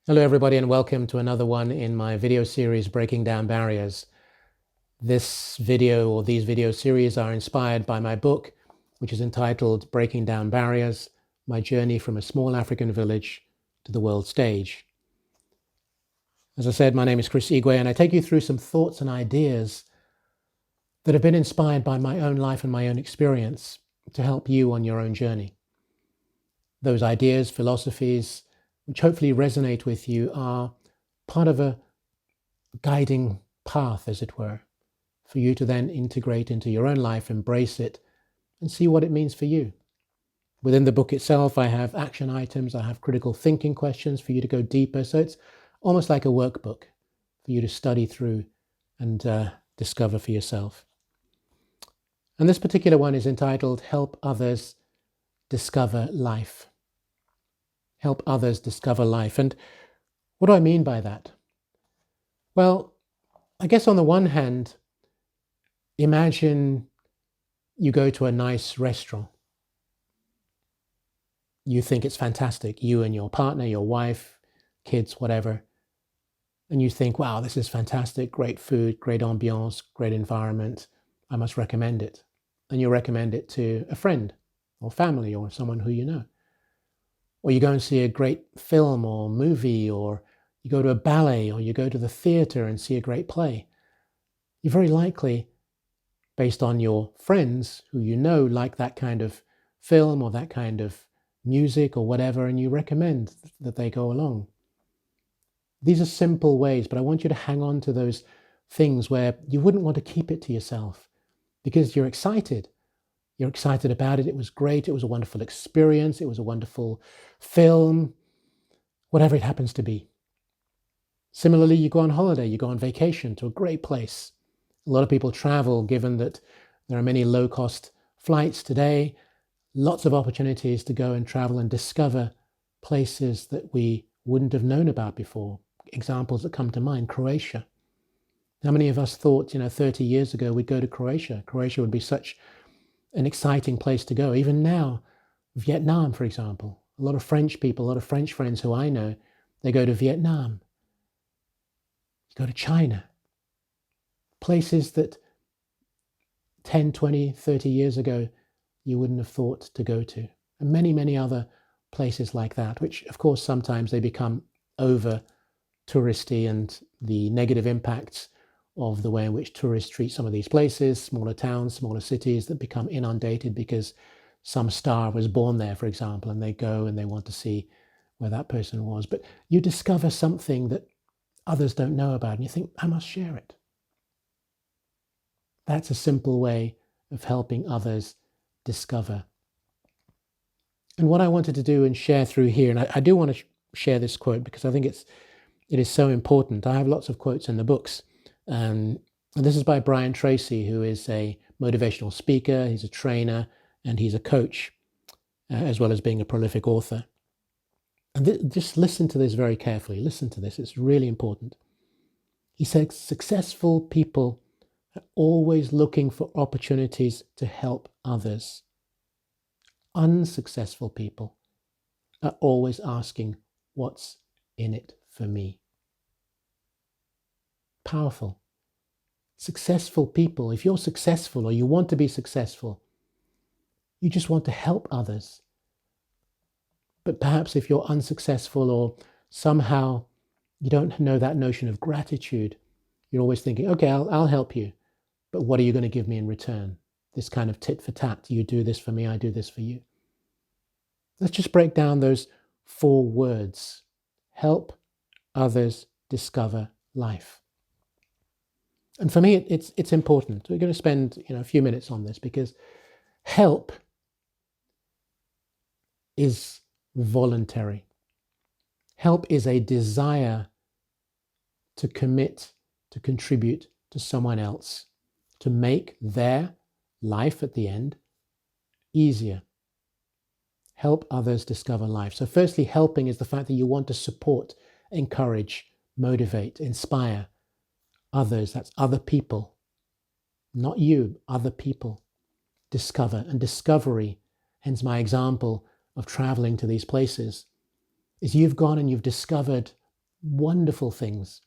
Hello, everybody, and welcome to another one in my video series, Breaking Down Barriers. This video or these video series are inspired by my book, which is entitled Breaking Down Barriers, My Journey from a Small African Village to the World Stage. As I said, my name is Chris Igwe, and I take you through some thoughts and ideas that have been inspired by my own life and my own experience to help you on your own journey. Those ideas, philosophies, which hopefully resonate with you, are part of a guiding path, as it were, for you to then integrate into your own life, embrace it, and see what it means for you. Within the book itself, I have action items, I have critical thinking questions for you to go deeper. So it's almost like a workbook for you to study through and discover for yourself. And this particular one is entitled Help Others Discover Life. Help others discover life. And what do I mean by that? Well, I guess on the one hand, imagine you go to a nice restaurant. You think it's fantastic, you and your partner, your wife, kids, whatever. And you think, wow, this is fantastic, great food, great ambiance, great environment. I must recommend it. And you recommend it to a friend or family or someone who you know. Or you go and see a great film or movie, or you go to a ballet, or you go to the theater and see a great play. You're very likely, based on your friends who you know like that kind of film or that kind of music or whatever, and you recommend that they go along. These are simple ways, but I want you to hang on to those things where you wouldn't want to keep it to yourself because you're excited. You're excited about it. It was great. It was a wonderful experience. It was a wonderful film, whatever it happens to be. Similarly, you go on holiday, you go on vacation to a great place. A lot of people travel, given that there are many low-cost flights today, lots of opportunities to go and travel and discover places that we wouldn't have known about before. Examples that come to mind, Croatia. How many of us thought, 30 years ago we'd go to Croatia? Croatia would be such an exciting place to go. Even now, Vietnam, for example. A lot of French people, a lot of French friends who I know, they go to Vietnam. You go to China. Places that 10, 20, 30 years ago, you wouldn't have thought to go to. And many, many other places like that, which of course sometimes they become over touristy, and the negative impacts of the way in which tourists treat some of these places, smaller towns, smaller cities that become inundated because some star was born there, for example, and they go and they want to see where that person was. But you discover something that others don't know about, and you think, I must share it. That's a simple way of helping others discover. And what I wanted to do and share through here, and I do want to share this quote because I think it is so important. I have lots of quotes in the books. And this is by Brian Tracy, who is a motivational speaker, he's a trainer, and he's a coach, as well as being a prolific author. And just listen to this very carefully. Listen to this. It's really important. He says, successful people are always looking for opportunities to help others. Unsuccessful people are always asking, what's in it for me? Powerful. Successful people, if you're successful or you want to be successful, you just want to help others. But perhaps if you're unsuccessful or somehow you don't know that notion of gratitude, you're always thinking, okay, I'll help you, but what are you going to give me in return? This kind of tit for tat. You do this for me, I do this for you. Let's just break down those 4 words. Help others discover life. And for me, it's important. We're going to spend a few minutes on this because help is voluntary. Help is a desire to commit, to contribute to someone else, to make their life at the end easier. Help others discover life. So firstly, helping is the fact that you want to support, encourage, motivate, inspire others. That's other people, not you, other people. Discover. And discovery, hence my example of traveling to these places, is you've gone and you've discovered wonderful things,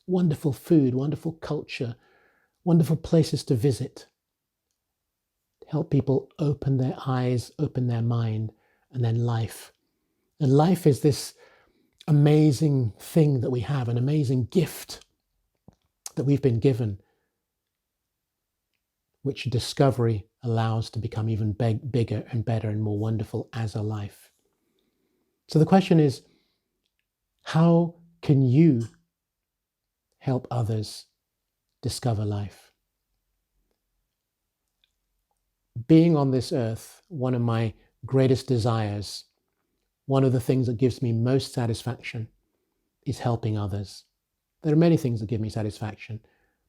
wonderful food, wonderful culture, wonderful places to visit. Help people open their eyes, open their mind, and then life. And life is this amazing thing that we have, an amazing gift that we've been given, which discovery allows to become even bigger and better and more wonderful as a life. So the question is, how can you help others discover life? Being on this earth, one of my greatest desires, one of the things that gives me most satisfaction is helping others. There are many things that give me satisfaction,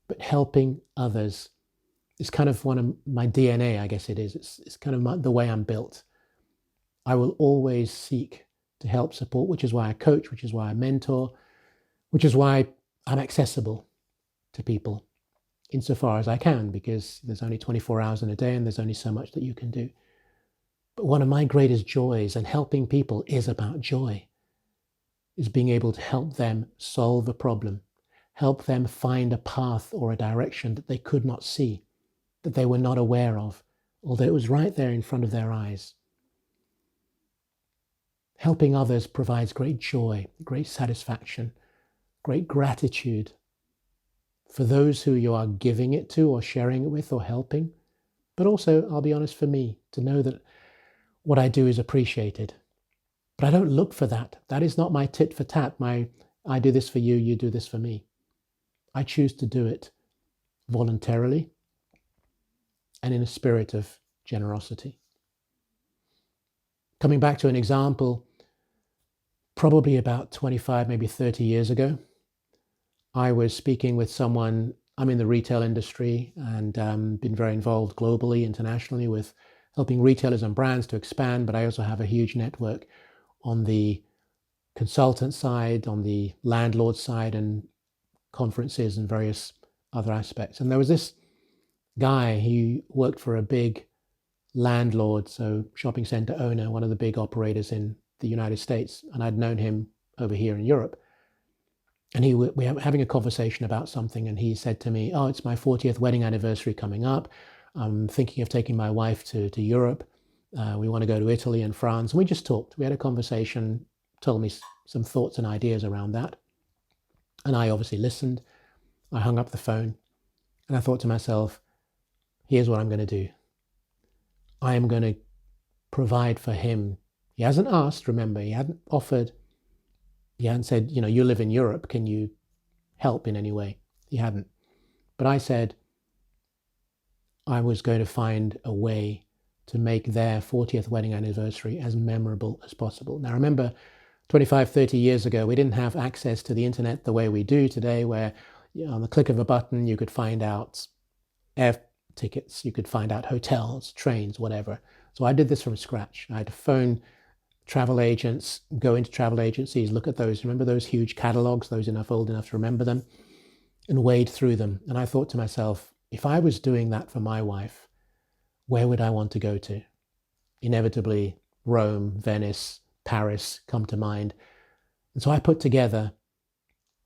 but helping others is kind of one of my DNA, I guess it is. It's kind of the way I'm built. I will always seek to help support, which is why I coach, which is why I mentor, which is why I'm accessible to people insofar as I can, because there's only 24 hours in a day and there's only so much that you can do. But one of my greatest joys, and helping people is about joy, is being able to help them solve a problem, help them find a path or a direction that they could not see, that they were not aware of, although it was right there in front of their eyes. Helping others provides great joy, great satisfaction, great gratitude for those who you are giving it to or sharing it with or helping. But also, I'll be honest, for me, to know that what I do is appreciated. But I don't look for that. That is not my tit for tat, I do this for you, you do this for me. I choose to do it voluntarily and in a spirit of generosity. Coming back to an example, probably about 25, maybe 30 years ago, I was speaking with someone. I'm in the retail industry and been very involved globally, internationally, with helping retailers and brands to expand, but I also have a huge network on the consultant side, on the landlord side, and conferences and various other aspects. And there was this guy, he worked for a big landlord, so shopping center owner, one of the big operators in the United States, and I'd known him over here in Europe. And we were having a conversation about something, and he said to me, "Oh, it's my 40th wedding anniversary coming up. I'm thinking of taking my wife to Europe. We want to go to Italy and France." And we just talked. We had a conversation, told me some thoughts and ideas around that. And I obviously listened. I hung up the phone, and I thought to myself, here's what I'm going to do. I am going to provide for him. He hasn't asked, remember, he hadn't offered. He hadn't said, you live in Europe, can you help in any way? He hadn't. But I said I was going to find a way to make their 40th wedding anniversary as memorable as possible. Now, remember, 25, 30 years ago, we didn't have access to the internet the way we do today, where on the click of a button, you could find out air tickets, you could find out hotels, trains, whatever. So I did this from scratch. I had to phone travel agents, go into travel agencies, look at those, remember those huge catalogs, those old enough to remember them, and wade through them. And I thought to myself, if I was doing that for my wife, where would I want to go to? Inevitably, Rome, Venice, Paris come to mind. And so I put together,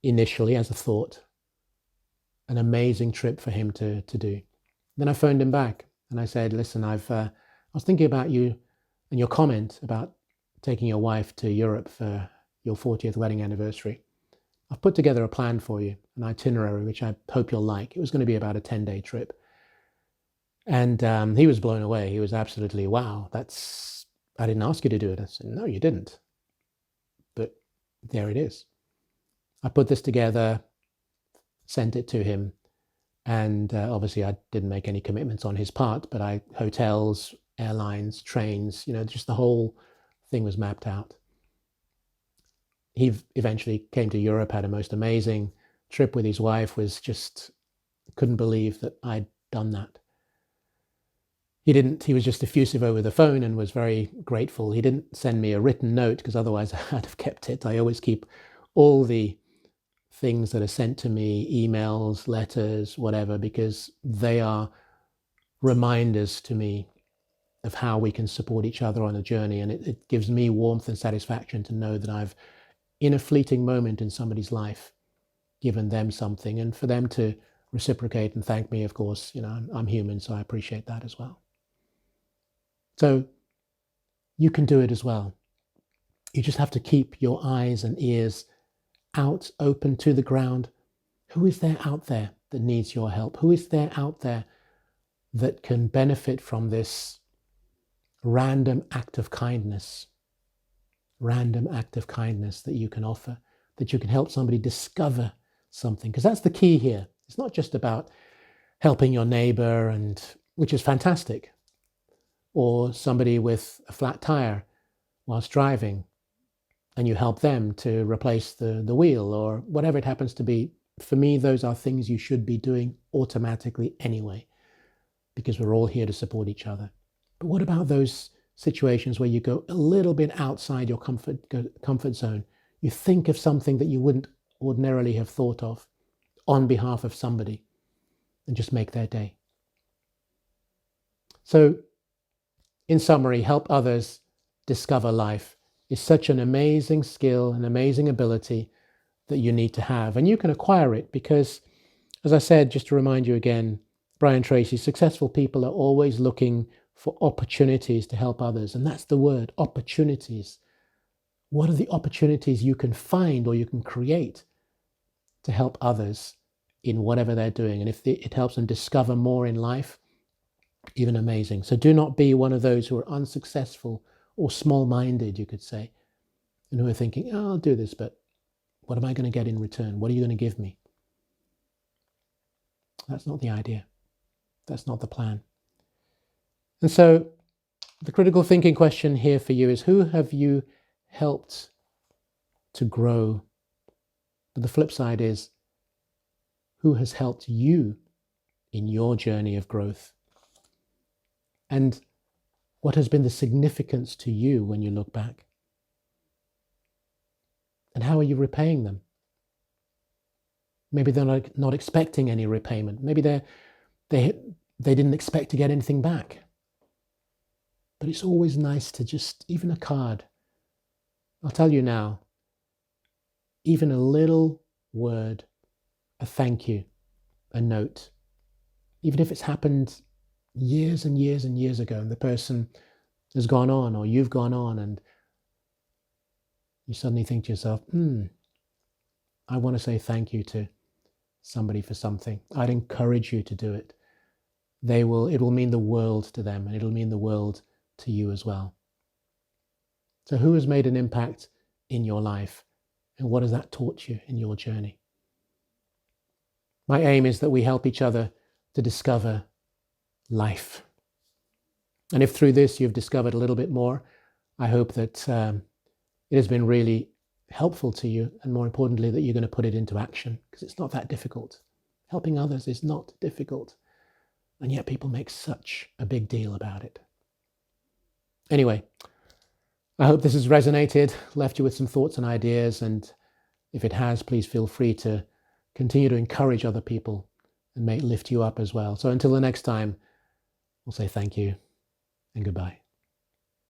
initially as a thought, an amazing trip for him to do. Then I phoned him back and I said, listen, I was thinking about you and your comment about taking your wife to Europe for your 40th wedding anniversary. I've put together a plan for you, an itinerary, which I hope you'll like. It was going to be about a 10-day trip. And he was blown away. He was absolutely, wow, I didn't ask you to do it. I said, no, you didn't. But there it is. I put this together, sent it to him. And obviously I didn't make any commitments on his part, but hotels, airlines, trains, just the whole thing was mapped out. He eventually came to Europe, had a most amazing trip with his wife, couldn't believe that I'd done that. He was just effusive over the phone and was very grateful. He didn't send me a written note because otherwise I'd have kept it. I always keep all the things that are sent to me, emails, letters, whatever, because they are reminders to me of how we can support each other on a journey. And it gives me warmth and satisfaction to know that I've in a fleeting moment in somebody's life, given them something, and for them to reciprocate and thank me, of course, I'm human, so I appreciate that as well. So you can do it as well. You just have to keep your eyes and ears out, open to the ground. Who is there out there that needs your help? Who is there out there that can benefit from this random act of kindness? Random act of kindness that you can offer, that you can help somebody discover something. Because that's the key here. It's not just about helping your neighbor, which is fantastic, or somebody with a flat tire whilst driving, and you help them to replace the wheel or whatever it happens to be. For me, those are things you should be doing automatically anyway, because we're all here to support each other. But what about those situations where you go a little bit outside your comfort zone? You think of something that you wouldn't ordinarily have thought of on behalf of somebody and just make their day. So, in summary, help others discover life is such an amazing skill, an amazing ability that you need to have. And you can acquire it because, as I said, just to remind you again, Brian Tracy, successful people are always looking for opportunities to help others. And that's the word, opportunities. What are the opportunities you can find or you can create to help others in whatever they're doing? And if it helps them discover more in life, even amazing. So do not be one of those who are unsuccessful or small-minded, you could say, and who are thinking, oh, I'll do this, but what am I going to get in return? What are you going to give me? That's not the idea. That's not the plan. And so the critical thinking question here for you is, who have you helped to grow? But the flip side is, who has helped you in your journey of growth? And what has been the significance to you when you look back? And how are you repaying them? Maybe they're not expecting any repayment. Maybe they didn't expect to get anything back. But it's always nice to just, even a card. I'll tell you now, even a little word, a thank you, a note, even if it's happened years and years and years ago, and the person has gone on, or you've gone on, and you suddenly think to yourself, I want to say thank you to somebody for something. I'd encourage you to do it. It will mean the world to them, and it'll mean the world to you as well. So who has made an impact in your life, and what has that taught you in your journey? My aim is that we help each other to discover life. And if through this you've discovered a little bit more, I hope that it has been really helpful to you, and more importantly, that you're going to put it into action, because it's not that difficult. Helping others is not difficult, and yet people make such a big deal about it. Anyway, I hope this has resonated, left you with some thoughts and ideas, and if it has, please feel free to continue to encourage other people and lift you up as well. So until the next time, we'll say thank you and goodbye.